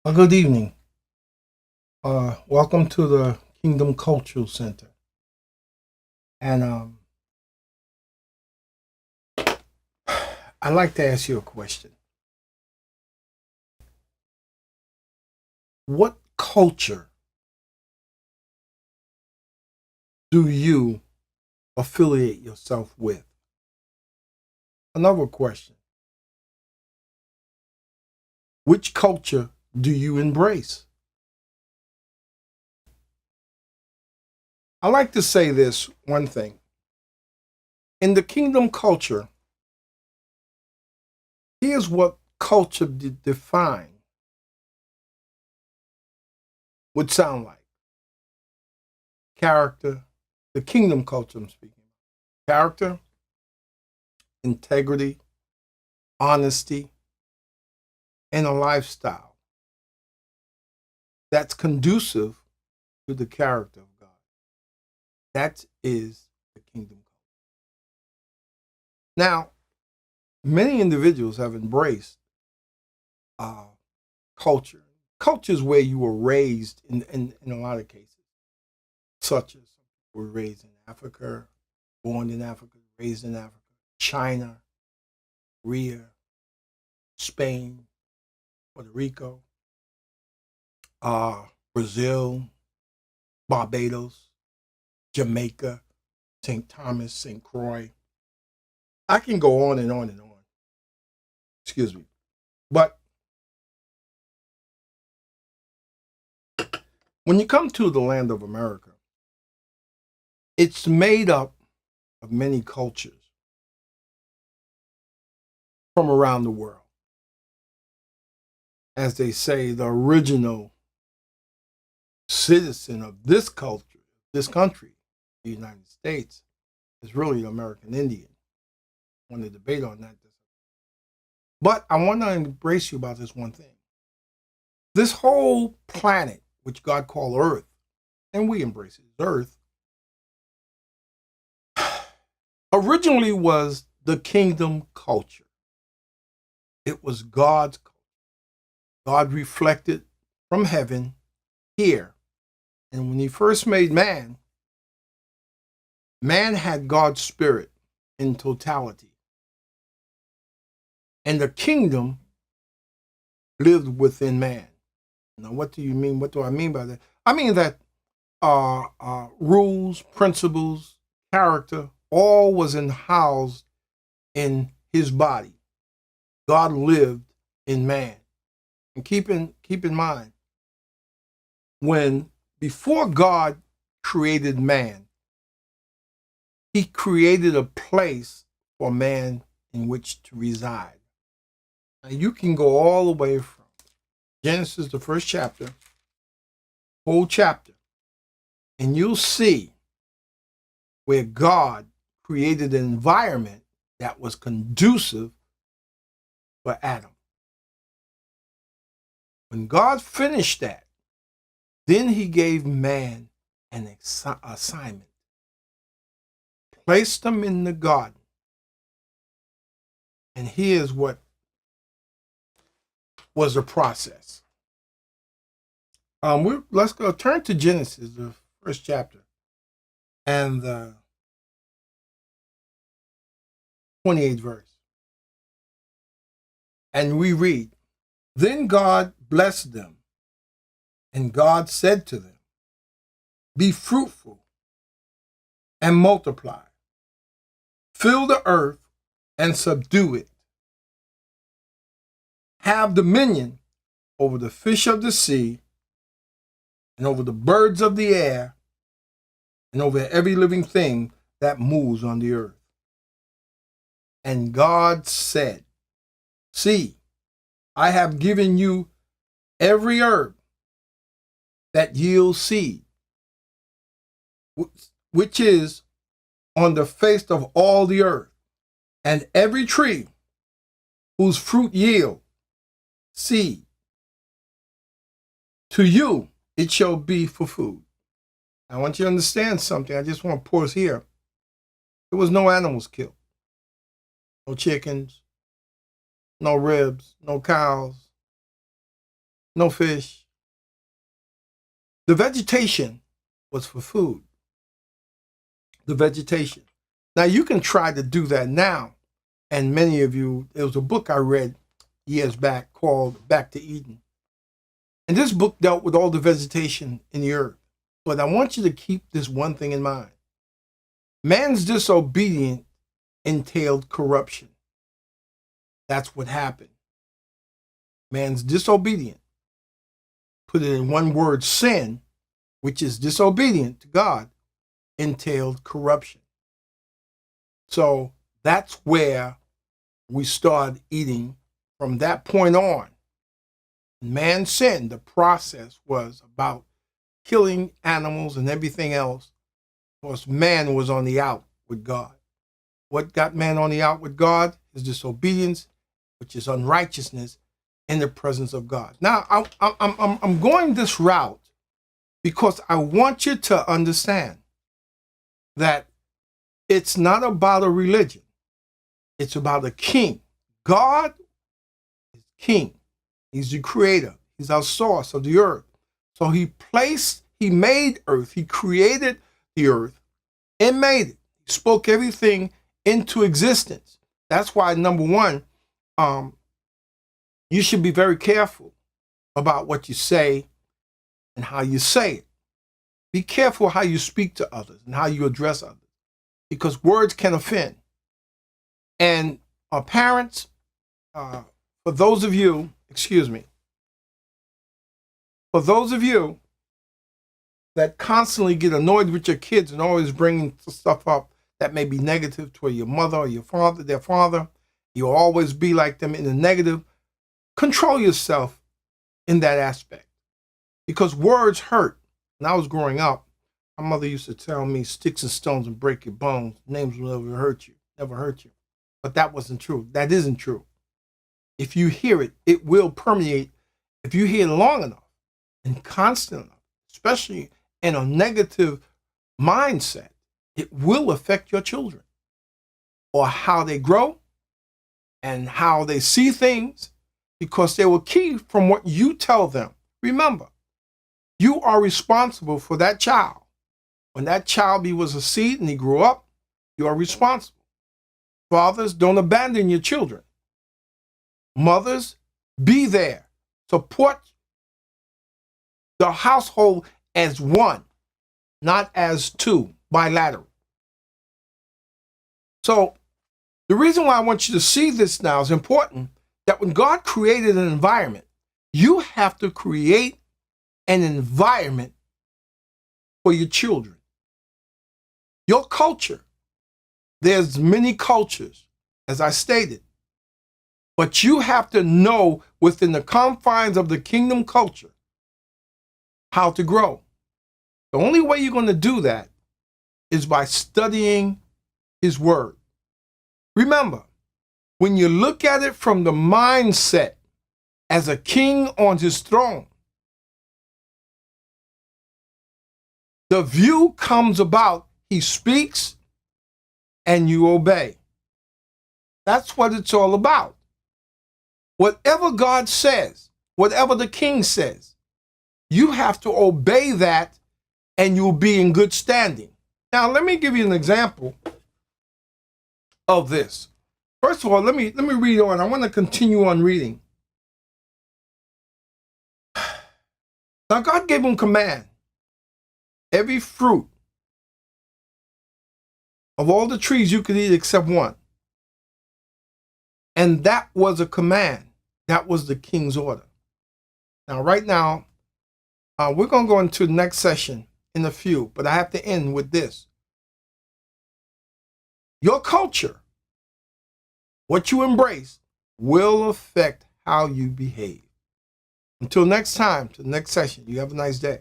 Good evening. Welcome to the Kingdom Cultural Center. And I'd like to ask you a question. What culture do you affiliate yourself with? Another question. Which culture do you embrace? I like to say this one thing. In the kingdom culture, here's what culture define would sound like. Character, the kingdom culture I'm speaking. Character, integrity, honesty, and a lifestyle that's conducive to the character of God. That is the kingdom culture. Now, many individuals have embraced uh, culture. Culture is where you were raised in a lot of cases, such as were raised in Africa, born in Africa, raised in Africa, China, Korea, Spain, Puerto Rico, Brazil, Barbados, Jamaica, St. Thomas, St. Croix. I can go on and on and on. Excuse me. But when you come to the land of America, it's made up of many cultures from around the world. As they say, the original citizen of this culture, this country, the United States, is really the American Indian. I want to debate on that. But I want to embrace you about this one thing. This whole planet, which God called Earth, and we embrace it as Earth, originally was the kingdom culture. It was God's culture. God reflected from heaven here. And when he first made man, man had God's spirit in totality. And the kingdom lived within man. Now, what do you mean? What do I mean by that? I mean that rules, principles, character, all was housed in his body. God lived in man. And keep in mind, when before God created man, he created a place for man in which to reside. Now you can go all the way from Genesis, the first chapter, whole chapter, and you'll see where God created an environment that was conducive for Adam. When God finished that, then he gave man an assignment, placed them in the garden. And here's what was the process. Let's go turn to Genesis, the first chapter, and the 28th verse. And we read, Then God blessed them, and God said to them, Be fruitful and multiply, fill the earth and subdue it. Have dominion over the fish of the sea, and over the birds of the air, and over every living thing that moves on the earth. And God said, See, I have given you every herb that yields seed, which is on the face of all the earth, and every tree whose fruit yield seed. To you it shall be for food. I want you to understand something. I just want to pause here. There was no animals killed. No chickens, no ribs, no cows, no fish. The vegetation was for food. The vegetation. Now you can try to do that now. And many of you, there was a book I read years back called Back to Eden. And this book dealt with all the vegetation in the earth. But I want you to keep this one thing in mind. Man's disobedience entailed corruption. That's what happened. Man's disobedience, put it in one word, sin, which is disobedient to God, entailed corruption. So that's where we start eating. From that point on, man sinned. The process was about killing animals and everything else. Of course, man was on the out with God. What got man on the out with God? His disobedience, which is unrighteousness in the presence of God. Now, I'm going this route because I want you to understand that it's not about a religion. It's about a king. God is king. He's the creator. He's our source of the earth. So he made earth. He created the earth and made it. He spoke everything into existence. That's why, number one, you should be very careful about what you say and how you say it. Be careful how you speak to others and how you address others, because words can offend. And our parents, for those of you that constantly get annoyed with your kids and always bringing stuff up that may be negative toward your mother or your father, their father, you'll always be like them in the negative. Control yourself in that aspect, because words hurt. When I was growing up, my mother used to tell me, sticks and stones will break your bones. Names will never hurt you. But that wasn't true. That isn't true. If you hear it, it will permeate. If you hear it long enough and constant enough, especially in a negative mindset, it will affect your children or how they grow and how they see things, because they will key from what you tell them. Remember, you are responsible for that child. When that child was a seed and he grew up, you are responsible. Fathers, don't abandon your children. Mothers, be there. Support the household as one, not as two, bilateral. So the reason why I want you to see this now is important, that when God created an environment, you have to create an environment for your children. Your culture. There's many cultures, as I stated, but you have to know within the confines of the kingdom culture how to grow. The only way you're going to do that is by studying his word. Remember, when you look at it from the mindset as a king on his throne, the view comes about, he speaks and you obey. That's what it's all about. Whatever God says, whatever the king says, you have to obey that and you'll be in good standing. Now, let me give you an example of this. First of all, let me read on. I want to continue on reading. Now, God gave him command. Every fruit of all the trees you could eat except one. And that was a command. That was the king's order. Now, right now, we're going to go into the next session in a few, but I have to end with this. Your culture, what you embrace, will affect how you behave. Until next time, to the next session, you have a nice day.